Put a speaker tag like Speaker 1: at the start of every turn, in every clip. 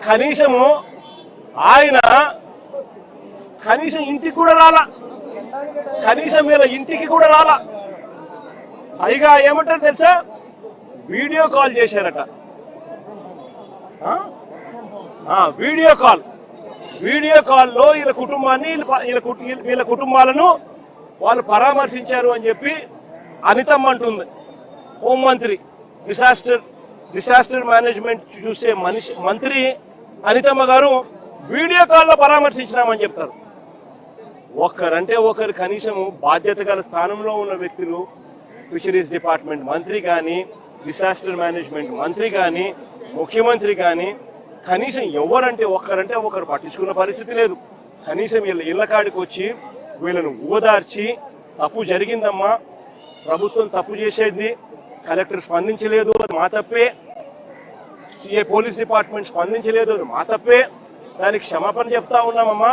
Speaker 1: కనీసము ఆయన కనీసం ఇంటికి కూడా రాలా, కనీసం వీళ్ళ ఇంటికి కూడా రాలా. పైగా ఏమంటారు తెలుసా, వీడియో కాల్ చేశారట. వీడియో కాల్లో వీళ్ళ కుటుంబాన్ని వీళ్ళ కుటుంబాలను వాళ్ళు పరామర్శించారు అని చెప్పి అనితమ్మ అంటుంది. హోంమంత్రి, డిసాస్టర్ మేనేజ్మెంట్ చూసే మంత్రి అనితమ్మ గారు వీడియో కాల్లో పరామర్శించినామని చెప్తారు. ఒకరంటే ఒకరు కనీసం బాధ్యత గల స్థానంలో ఉన్న వ్యక్తులు, ఫిషరీస్ డిపార్ట్మెంట్ మంత్రి కానీ, డిసాస్టర్ మేనేజ్మెంట్ మంత్రి కానీ, ముఖ్యమంత్రి కానీ కనీసం ఎవరంటే ఒకరు పట్టించుకున్న పరిస్థితి లేదు. కనీసం వీళ్ళ ఇళ్ల కాడికి వచ్చి వీళ్ళను ఓదార్చి తప్పు జరిగిందమ్మా, ప్రభుత్వం తప్పు చేసేది, కలెక్టర్ స్పందించలేదు, అది మా తప్పే, సిఐ పోలీస్ డిపార్ట్మెంట్ స్పందించలేదు, అది మా తప్పే, దానికి క్షమాపణ చెప్తా ఉన్నామమ్మా,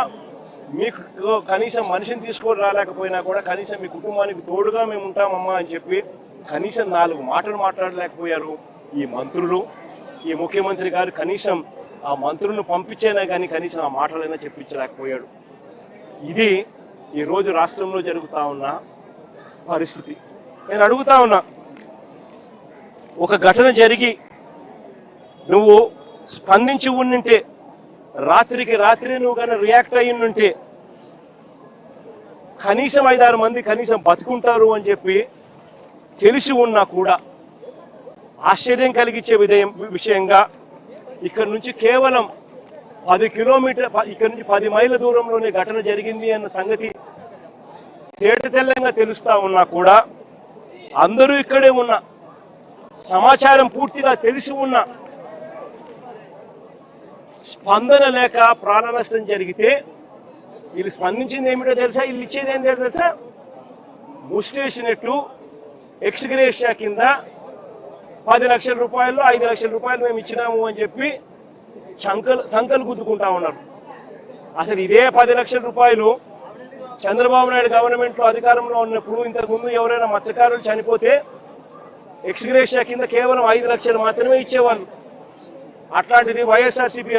Speaker 1: మీకు కనీసం మనిషిని తీసుకొని రాలేకపోయినా కూడా కనీసం మీ కుటుంబానికి తోడుగా మేము ఉంటామమ్మా అని చెప్పి కనీసం 4 మాటలు మాట్లాడలేకపోయారు ఈ మంత్రులు. ఈ ముఖ్యమంత్రి గారు కనీసం ఆ మంత్రులను పంపించేనా కానీ కనీసం ఆ మాటలైనా చెప్పించలేకపోయాడు. ఇది ఈరోజు రాష్ట్రంలో జరుగుతూ ఉన్న పరిస్థితి. నేను అడుగుతా ఉన్నా, ఒక ఘటన జరిగి నువ్వు స్పందించి ఉండింటే, రాత్రికి రాత్రి నువ్వు కానీ రియాక్ట్ అయ్యి ఉంటే కనీసం 5-6 మంది కనీసం బతుకుంటారు అని చెప్పి తెలిసి ఉన్నా కూడా ఆశ్చర్యం కలిగించే విషయంగా ఇక్కడ నుంచి కేవలం 10 కిలోమీటర్, ఇక్కడ నుంచి 10 మైళ్ళ దూరంలోనే ఘటన జరిగింది అన్న సంగతి తేటతెల్లంగా తెలుస్తా ఉన్నా కూడా అందరూ ఇక్కడే ఉన్న సమాచారం పూర్తిగా తెలిసి ఉన్న స్పందన లేక ప్రాణ నష్టం జరిగితే వీళ్ళు స్పందించింది ఏమిటో తెలుసా, వీళ్ళు ఇచ్చేది ఏం తెలుసా, ముస్టేసినట్టు ఎక్స్గ్రేషియా కింద 10 లక్షల రూపాయలు 5 లక్షల రూపాయలు మేము ఇచ్చినాము అని చెప్పి సంకలు గుద్దుకుంటా ఉన్నారు. అసలు ఇదే 10 లక్షల రూపాయలు చంద్రబాబు నాయుడు గవర్నమెంట్లో అధికారంలో ఉన్నప్పుడు ఇంతకుముందు ఎవరైనా మత్స్యకారులు చనిపోతే ఎక్స్గ్రేషియా కింద కేవలం 5 లక్షలు మాత్రమే ఇచ్చేవాళ్ళు. అట్లాంటిది వైఎస్ఆర్సీపీ